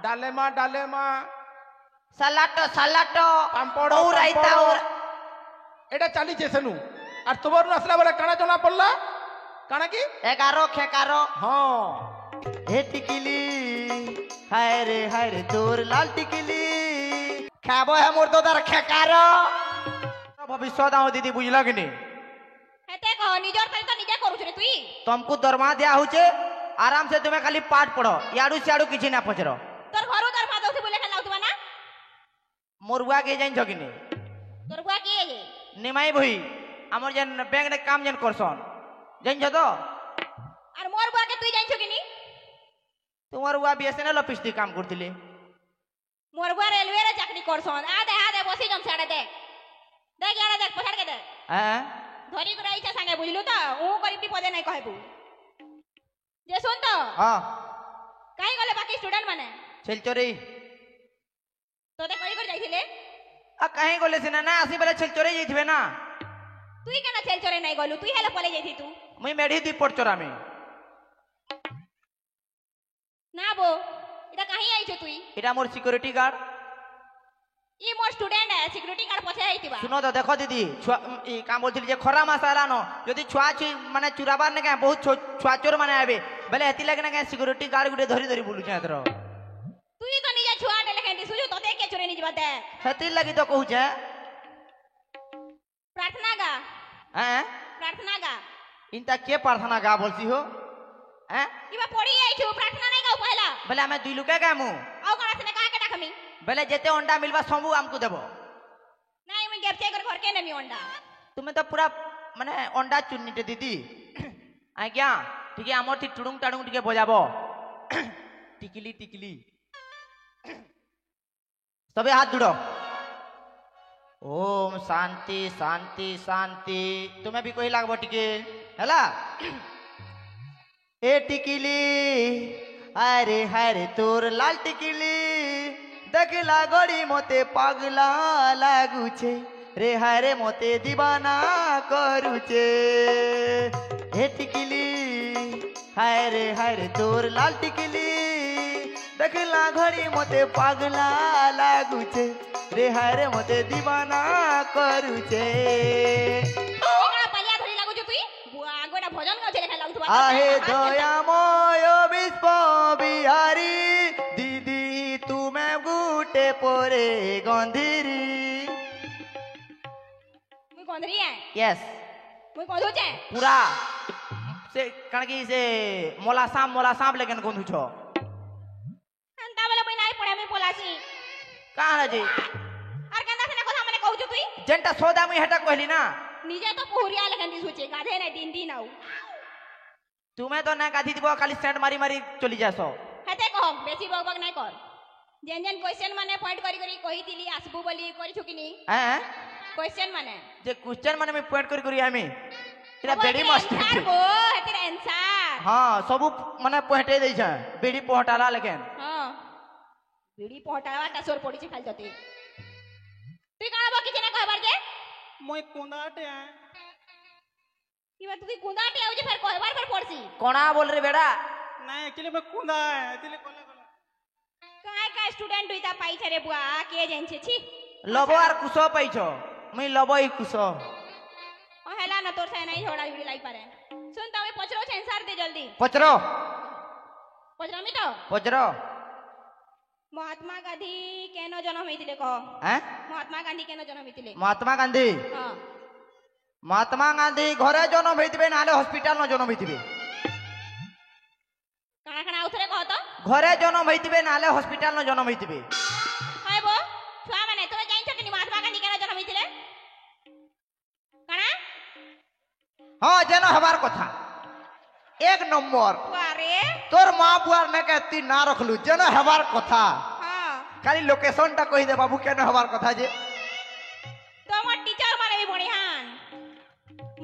डालेमा डालेमा सलाटो सलाटो पांपड़ और रायता और एटा चाली सेनु और तुमर नसला बोले काना जना पड़ला काना की 11 खेकारो हाँ हे टिकिली हाय रे तोर लाल टिकिली खाबो है मोर तो दर खेकारो भविष्य दाओ दीदी बुझला कि नहीं हेते कह निजर तई तो निजे करू रे तुई तुमको दरमा दिया होचे आराम से तुम्हें खाली पाठ पढ़ो याडू सियाडू किछि ना पचरो तोर घरु दरमा दउथि बोले खेला उतबा ना मोरुआ के जाइन छकिनी तोर बुआ के ये निमाई भई हमर जन बैंक ने काम जन करसन जाइन छ तो और मोर बुआ के तुई जाइन छ कि नी तुम्हार बुआ बीएसएनएल ऑफिस दी काम करतिले मोर बुआ रेलवे रे चाकरी करसन आ दे बसी जम छाड़े देख यार देख पछाड़ के देख हैं धरी को रही छ संगे बुझलु त ऊ गरीब पदे नहीं कहबू जे सुन तो हां काई गले बाकी स्टूडेंट माने छेलचोरी तोते कई कर जाइथिले आ कहीं गले सिना ना आसी बेले छेलचोरी जइथिबे ना तुई केना छेल चोरे नहीं गलु तुई हेले पले जाइथि तू मुई मेढी दी पटचोरा में ना बो इटा कहीं आई छ तुई एटा मोर सिक्योरिटी गार्ड ई मोर स्टूडेंट है सिक्योरिटी गार्ड पछे आइतिबा सुनो तो देखो दीदी ई काम बोलथिल जे खरा मसाला न यदि छुआ छि माने चुराबार ने का बहुत छुआ चोर माने आबे बेले हेति लागे ना का सिक्योरिटी गार्ड गुडे धरी धरी बुलु छेतर तुई तो निजे छुआ देले केंती सुजु तोते के चोरे निजबा दे हेति लागी तो कहू छे प्रार्थना गा हैं प्रार्थना गा इनता के प्रार्थना गा बोलसी हो हैं इबा पड़ी आई छु प्रार्थना नहीं गाऊ पहला बेले हमें दुई लुका गामु औ करा से कहा के डाखमी बेले जेते अंडा मिलबा सबु हमको देबो नहीं मैं गेपचे कर घर के नेमी अंडा तुम्हें तो पूरा माने अंडा चुन्नीटे दीदी आज्ञा ठीक है आमर थी टुडुंग टाडुंग टिके बजाबो टिकली टिकली सबे हाथ जुड़ो ओम शांति शांति शांति तुम्हें भी कोई लागबो टिके हैला ए टिकली अरे हरे तोर लाल टिकली देखला गड़ी मते पागला लागुछे रे हरे मते दीवाना करूछे हे टिकली हरे तोर लाल टिकली देखला घड़ी मते पागला लागुछे रे हरे मते दीवाना करूछे ओकरा पलिया धरी लागु छु तुई बुआ गोडा भजन गाउ छे लेखा लागु तू आहे दयामय विश्व बिहारी दीदी तुम्हें गुटे पोरे गंधीरी मुई गंधरी है यस मुई गंधु छे पूरा से कणकी से मोला सांप लेकिन गंधु छो अंता बोले मुई नहीं पड़े मुई पोलासी कहां जी और कंदा से কথা মানে कहू छु तुई जेंटा सोदा मुई हेटा कहली ना निजे तो पुहरिया लेखन दिसुचे गाधे नहीं दिन दिन आउ तुम्हें तो ना गाधी दिबो खाली सेंट मारी मारी चली जासो हेते कह बेसी बकबक नहीं कर जेन जेन क्वेश्चन माने पॉइंट करी करी कहितिली आसबु बोली करि छु कि नी हैं क्वेश्चन माने जे क्वेश्चन माने मैं पॉइंट करी हमें इरा बेडी मस्त आंसर को हेतिर आंसर हां सब माने पॉइंटे दै छ बेडी पहटाला लेकिन हां बेडी पहटावा टा सोर पड़ी छ खाली जते तुई काबो किछ ना कहबार जे मैं कुंदाटे है इबा तुई गुंदाटे आउ जे फेर कहबार पर पड़सी कोना बोल रे बेड़ा नहीं एक्चुअली मैं कुंदा है एक्चुअली कोले कोले काय काय स्टूडेंट हुईता पाई छरे बुआ के जेन छे छी लबो आर कुसो पाइछो मुई लबो ही कुसो ओ हेला न तोर से नहीं झगड़ा जुड़ी लाई पारे सुन त मैं पचरो छ आंसर दे जल्दी पचरो पचरामी तो पचरो महात्मा गांधी केनो जन्म होइतिले कह हैं महात्मा गांधी केनो जन्म होइतिले महात्मा गांधी हां महात्मा गांधी घरे जन्म होइतबे नाले हॉस्पिटल न जन्म होइतबे काना काना उथरे कह तो घरे जन्म होइतबे नाले हॉस्पिटल न जन्म होइतबे हाय बो छुआ माने तोरे जाइन छ कि महात्मा गांधी केनो जन्म होइतिले काना हां जेनो हबार कथा एक नंबर अरे तोर मां बुआर ने कहती ना रखलु जेनो हबार कथा हां खाली लोकेशन टा कहि दे बाबू केनो हबार कथा जे तो हमर टीचर माने भी बढ़ियान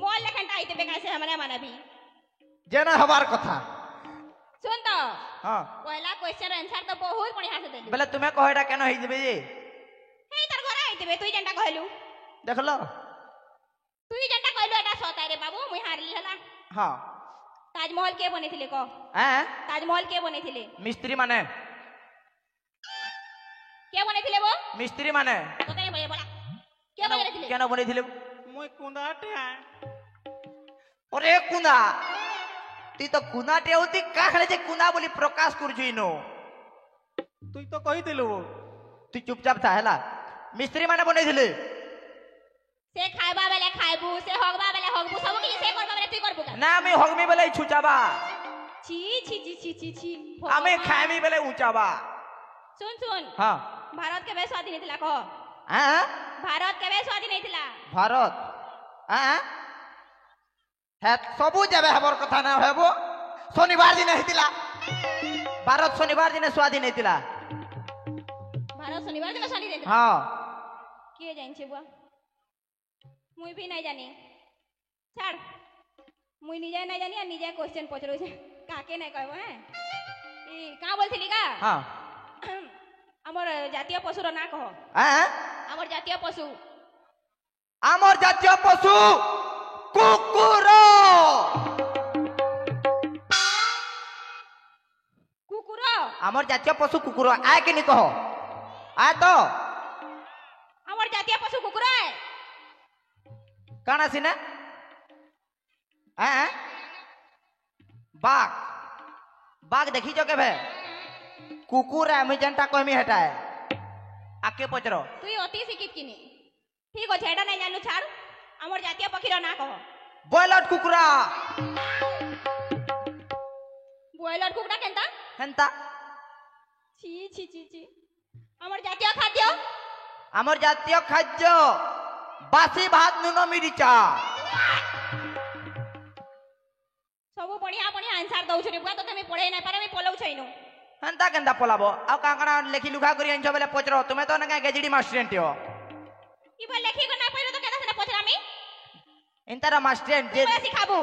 मोल लेखन आइते बेका से हमरे माने भी जेनो हबार कथा सुन तो हां पहला क्वेश्चन आंसर तो बहुत बढ़िया से देलु बेले तुम्हें कहैडा केनो होई देबे जे हे तार घर आइते बे तुई जनता कहलु देखलो तुई जनता कहलु एटा सता रे बाबू मुई हारली हला हां ताजमहल के बनेथिले को हैं ताजमहल के बनेथिले मिस्त्री माने मिस्त्री माने তোকে আমি বলে বলা কে বলে দিলে কেন বনেছিলে মুই কুন্দাটে আয় ওরে কুনা তুই তো কুনাটে হতি কাখলে যে কুনা বলি প্রকাশ করছুই নো তুই তো কইদিলু তুই চুপচাপ থা হেলা মিস্ত্রি মানে বনেছিলে সে খাইবা বেলে খাইবু সে হগবা বেলে হগবু সব কিছু সে করবা বেলে তুই করবু কেন না আমি হগমি বেলে ছুচাবা ছি ছি ছি ছি ছি ছি আমি খাইমি বেলে উচাবা শুন শুন হ্যাঁ ভারত কেবে স্বাধীন হইতিলা কহ হ্যাঁ ভারত কেবে স্বাধীন হইতিলা ভারত হ্যাঁ হ্যাঁ সবু যাবে হবার কথা না হব শনিবার দিন হইতিলা ভারত শনিবার দিনে স্বাধীন হইতিলা ভারত শনিবার দিন স্বাধীন হইতিলা হ্যাঁ কে জানছে বুয়া মুই भी नहीं जानी ছাড় মুই নিজে নাই জানি আর নিজে কোশ্চেন পচরুছে কাকে নাই কইব হ্যাঁ ই কা বলছিলি কা হ্যাঁ আমার জাতীয় পশুর না কহ হ্যাঁ আমার জাতীয় পশু আমার জাতীয় পশু কুকুর কুকুর আমার জাতীয় পশু কুকুর আয় কেনি কহ আয় তো আমার জাতীয় পশু কুকুর কাଣା সিনে হ্যাঁ বাঘ বাঘ দেখিছ কেবে কুকুর আমি যেনটা কইমি হেটা আকে পচর তুই অতি শিক্ষিত কিনি ঠিক আছে এটা নাই জানলু ছাড় আমার জাতীয় পক্ষীর না কহ বয়লট কুকুরা বয়লর কুকুরা কেনতা হেনতা ছি ছি ছি ছি আমার জাতীয় খাদ্য আমার জাতীয় খাদ্য বাসি ভাত নুন মিরিচা সবু বড়িয়া বড়িয়া আনসার দউছ রে বুয়া তো তুমি পড়াই নাই পারে আমি পলাউ ছাইনু হেনতা কেনতা পলাব আও কাঁকড়া লেখি লুখা করি আনছ বেলে পচর তুমি তো না গেজড়ি মাস্টরেন্টিও ইবা লেখি গো না পাইলো তো কেদা সেনা পছরা আমি ইন্তারা মাস্টরেন্ট যে তুই শিখাবো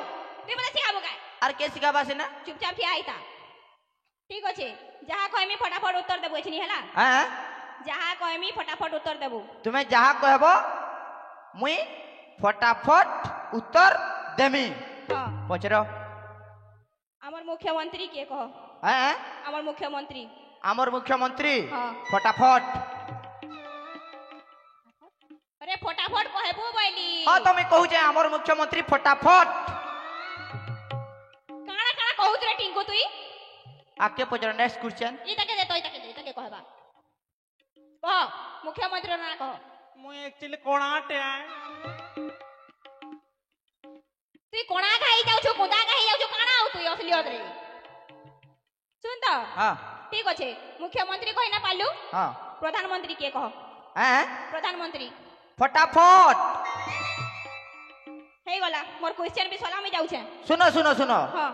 তুই বলে শিখাবো কাই আর কে শিখাবা সিনা চুপচাপ ঠিয়া আইতা ঠিক আছে যাহা কইমি ফটাফট উত্তর দেবো এছনি হেলা হ্যাঁ যাহা কইমি ফটাফট উত্তর দেবো তুমি যাহা কহব মুই ফটাফট উত্তর দেমি হ্যাঁ পচর আমার মুখ্যমন্ত্রী কে কহ হ্যাঁ আমার মুখ্যমন্ত্রী আমার মুখ্যমন্ত্রী হ্যাঁ ফটাফট আরে ফটাফট কহেবো বইলি হ্যাঁ তুমি কহুছে আমার মুখ্যমন্ত্রী ফটাফট কাଣା কাଣା কহুছ রে টিঙ্কু তুই আকে পচর নেক্সট কোশ্চেন ইতাকে দে তো ইতাকে কহবা কহ মুখ্যমন্ত্রী না কহ মুই একচুয়ালি কোণাটে আয় তুই কোণা খাই যাউছ কোদা খাই যাউছ কাଣା আউ তুই অসলিয়ত রে শুন তো হ্যাঁ ঠিক আছে মুখ্যমন্ত্রী কই না পালু হ্যাঁ প্রধানমন্ত্রী কে কহ হ্যাঁ প্রধানমন্ত্রী ফটাফট হেই গলা মোর কোশ্চেন বি সলা আমি যাউছে শুনো শুনো শুনো হ্যাঁ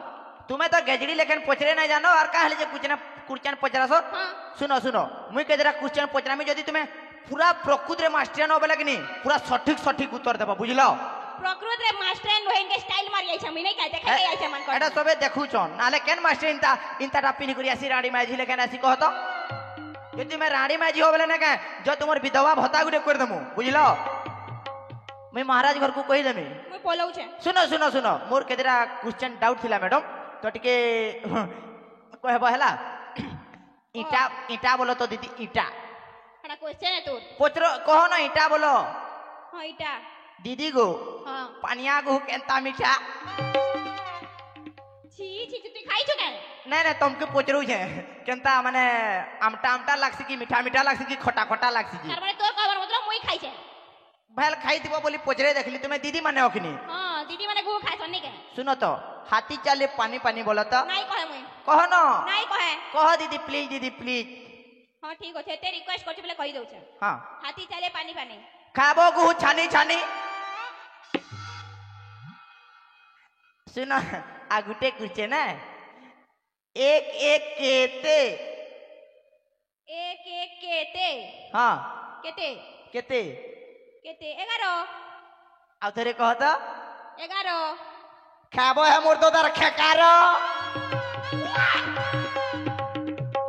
তুমি তো গেজড়ি লেখেন পচরে না জানো আর কাহলে যে কুচনা পচরাস হ্যাঁ শুনো শুনো মুই কেজরা কোশ্চেন পচরামি যদি তুমি পুরা প্রকৃতরে মাস্টার ন বেলা কিনি পুরা সঠিক সঠিক উত্তর দেব বুঝলো প্রকৃত রে মাস্টার নোহেনকে স্টাইল মারি আইছে আমি নাই কাই দেখাই আইছে মান কর এটা সবে দেখুছন নালে কেন মাস্টার ইনতা টাপিনি করি আসি রাড়ি মাঝি লেখেন আসি কহত যদি তুমি রাড়ি মাঝি हो বেলে না কে जो তোমার বিধবা ভত্তা গুটে করে দেমু বুঝলো মুই মহারাজ ঘর কু কই দেমি মুই পলাউছে শুনো শুনো শুনো মোর কেতেটা কোশ্চেন ডাউট থিলা ম্যাডাম তো টিকে কহব হেলা ইটা ইটা বলো তো দিদি ইটা এটা কোশ্চেন এ তোর পচর কহ না ইটা বলো হ্যাঁ এটা दीदी गो হ্যাঁ पानिया गो केंता मीठा ছি ছি তুই খাইছো কেন नहीं नहीं तुमके पूछरू छे केंता माने आमटा आमटा लागसी की मीठा मीठा लागसी की खट्टा खट्टा लागसी की তার মানে তোর কবার মতলব মই খাইছে भैल खाई दिबो बोली पूछरे देखली तुम्हें दीदी माने ओखनी হ্যাঁ দিদি মানে গু খাইছ নি কে सुनो तो हाथी चले पानी पानी बोलो तो নাই কহে মই कहो न নাই কহে कहो दीदी प्लीज হ্যাঁ ঠিক আছে তে রিকোয়েস্ট করছি বলে কই দউছে हाँ হাতি চালে পানি পানি खाबो गु छानी छानी सुनो आगुटे कुछ ना एक एक केते এক এক কেতে हाँ কেতে केते কেতে 11 आउ थरे कह तो 11 खाबो है मोर तो दर खेकारो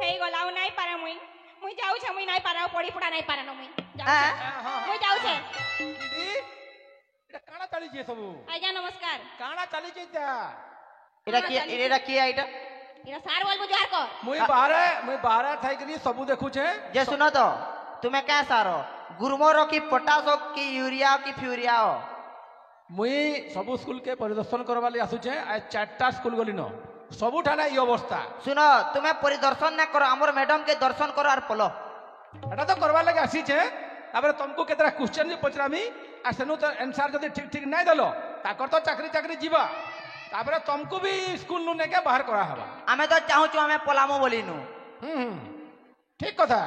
হেই গলাও নাই পারে মই মই যাউছে মই নাই পারাও পড়ি পড়া নাই পারানো মই হ্যাঁ মই যাউছে দিদি এটা কাଣା চালিছে সবু আজ্ঞা নমস্কার কাଣା চালিছে এটা এরা কি আইটা এরা সার বলবো জোহার কর মুই বাহারে থাইকরি সবু দেখুছে যে শুনো তো তুমি কে সার গুরমর কি পটাশ কি यूरिया কি ফিউরিয়া মুই সবু স্কুলকে পরিদর্শন করবার লাগি আসুছে আজ 4টা স্কুল গলিন সবুঠানে এই অবস্থা। শুনো তুমি পরিদর্শন না করো আমার ম্যাডাম কে দর্শন করো আর পলো। এটা তো করবার লাগে আসিছে তারপরে তোমাকে কেতটা কোশ্চেন যে পচরামি আর সেনু তো আনসার যদি ঠিক ঠিক নাই দেল তাকর তো চাকরি যা তারপরে তোমাকে বি স্কুল নু নেকে বাহার করা হবা। আমি তো চাহুছু আমি পলামু বলিনু। ঠিক কথা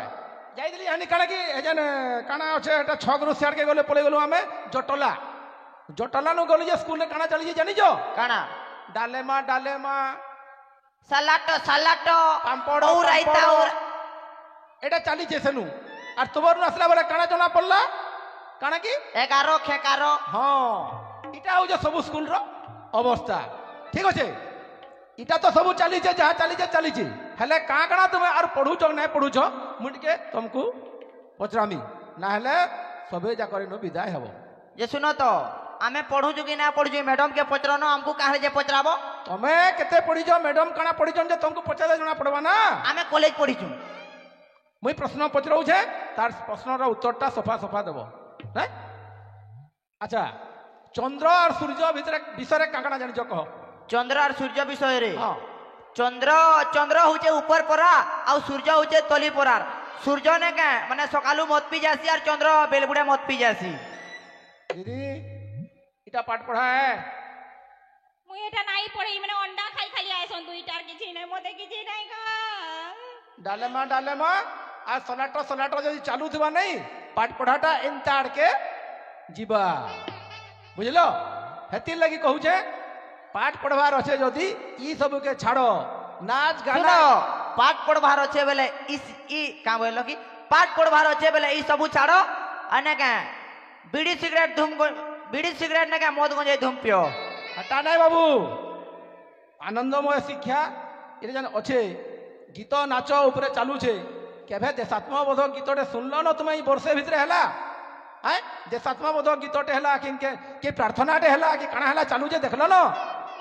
যাইলি হানি কাଣା কি এজেন কাଣା আছে এটা ছগরু সিয়াড়কে গলে পড়ে গেলু আমি জটলা জটলা নু গলি যে স্কুলে কাଣା চালিয়ে জানিছ কানা ডালেমা সালাট পাম্পড় ও রাইতা এটা চালিছে সেনু আর তোমার নু আসলা বলে কাଣା জনা পড়লা কাଣା কি 11 খেকার। হ্যাঁ এটা হচ্ছে সবু স্কুলর অবস্থা। ঠিক আছে এটা তো সবু চালিছে যাহা চালিছে হেলে কাঁ কাଣା তুমি আর পড়ুছ না পড়ুছ মু টিকে তোমাকে পচরামি না হলে সবে যাকরে নু বিদায় হব। যে শুনো তো আমি পড়ুছু কি না পড়ুছু ম্যাডাম কে পচরানো আমকু কাহলে যে পচরাবো। তুমি কেতে পড়িছ ম্যাডাম কাଣା পড়িছ যে তোমাকে পচারে জনা পড়বা না। আমি কলেজ পড়িছু। মুই প্রশ্ন পচরাউছে তার প্রশ্নর উত্তরটা সফা দেব। হ্যাঁ আচ্ছা চন্দ্র আর সূর্য ভিতরে বিষয়ে কাঁ কাଣା জানিছ কহ। চন্দ্র আর সূর্য বিষয়ে হ্যাঁ চন্দ্র হচ্ছে উপর পরা আর সূর্য হচ্ছে তলি পরার। সূর্য নে কে মানে সকালু মত পি যাসি আর চন্দ্র বেলবুড়ে মত পি যাসি। দিদি এটা পাঠ পড়া হ্যাঁ মুই এটা নাই পড়ি মানে অন্ডা খালি আইছন দুইটার কিছু নাই মতে কিছু নাই গা। ডালেমা আর সলাট যদি চালু থিবা নাই পাঠ পড়াটা এনতা আড়কে ଯିବା বুঝল। হেতির লাগি কহুছে পাঠ পড়বার আছে যদি ই সবুকে ছাড়ো নাচ গানা পাঠ পড়বার আছে বেলে ই কা বলল কি পাঠ পড়বার আছে বেলে ই সবু ছাড়ো আনে কে বিড়ি সিগারেট না কে মদ গঞ্জে ধুম পিও। হাটা নাই বাবু আনন্দময় শিক্ষা এটা যেন অছে গীত নাচ উপরে চালুছে কেভে দেশাত্মবোধক গীতটে শুনল না তুমি এই বর্ষে ভিতরে হেলা হ্যাঁ দেশাত্মবোধক গীতটে হেলা কি প্রার্থনাটে হেলা কি কাଣା হেলা চালুছে দেখল না।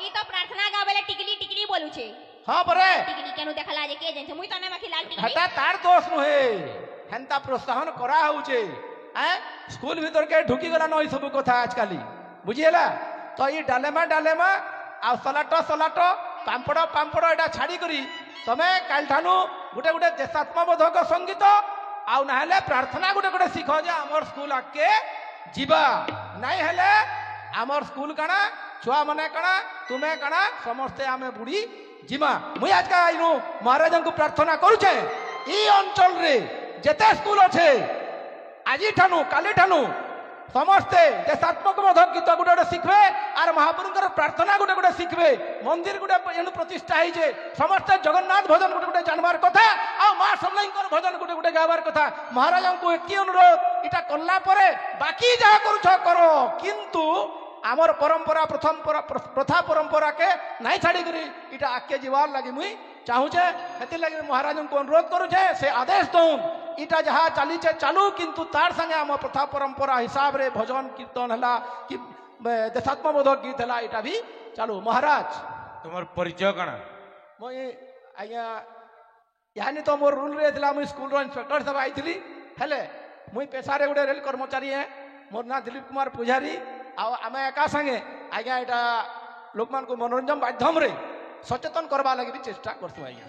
ই তো প্রার্থনা গা বেলে টিকলি বলুছে। হ্যাঁ পরে টিকলি কেন দেখালা যে কে জানছে মুই তো না মাখি লাল টিকলি। হেটা তার দোষ নুহে হেনতা প্ରୋତ୍ସାହନ করা হচ্ছে। হ্যাঁ স্কুল ভিতরকে ঢুকি গলা ন এই সব কথা আজকালি বুঝিলা। তো এই ডালেমা আর সলাট পাম্পড় এটা ছাড়ি করি তুমি কাল ঠানু গোটে দেশাত্মবোধক সঙ্গীত আউ না হলে প্রার্থনা গোটে শিখ যে আমার স্কুল আগে যা নাই হলে আমার স্কুল কাଣା ছুয়া মানে কাଣା তুমি কাଣା সমস্তে আমি বুড়ি জিমা। মুই আজকে আইনু মহারাজଙ୍କୁ প্রার্থনা করুছে এই অঞ্চলরে যেতে স্কুল আছে আজি ঠানু কালি ঠানু সমস্তে দেশাত্মবোধক গীত গোটে শিখবে আর মহাপ্রভুঙ্কর প্রার্থনা গোটে শিখবে। মন্দির গোটে এনু প্রতিষ্ঠা হয়েছে সমস্তে জগন্নাথ ভজন গোটে জানবার কথা আর মা সমলাইঙ্কর ভজন গোটে গাবার কথা। মহারাজଙ୍କୁ এটি অনুরোধ এটা কলা পরে বাকি যা করুছ কর কিন্তু আমার পরম্পরা প্রথা পরম্পরাকে নাই ছাড়ি করি এটা আগে যাবার লাগি মুই চাহুছে। সেতির লাগি মহারাজଙ୍କୁ অনুরোধ করুছে সে আদেশ দউন এটা যাহা চালিছে চালু কিন্তু তার সঙ্গে আমার প্রথা পরম্পরা হিসাবে ভজন কীর্তন হেলা কি দেশাত্মবোধক গীত হেলা এটা भी চালু। মহারাজ তোমার পরিচয় কাଣା? মুই আজ্ঞা ইয়ানি তো মোর রুল রে ଥିଲା মুই স্কুলর ইন্সপেক্টর সাহেব আইଥିଲି হেলে মুই পেশারে গোটে রেল কর্মচারী হ্যাঁ মোর না দিলীপ কুমার পূজারী আমি একা সাଙ୍ଗে আজ্ঞা এটা লোকମାନଙ୍କୁ মনোরঞ্জন মাধ্যমরে সচেতন করবা লাগি চেষ্টা করছু আজ্ঞা।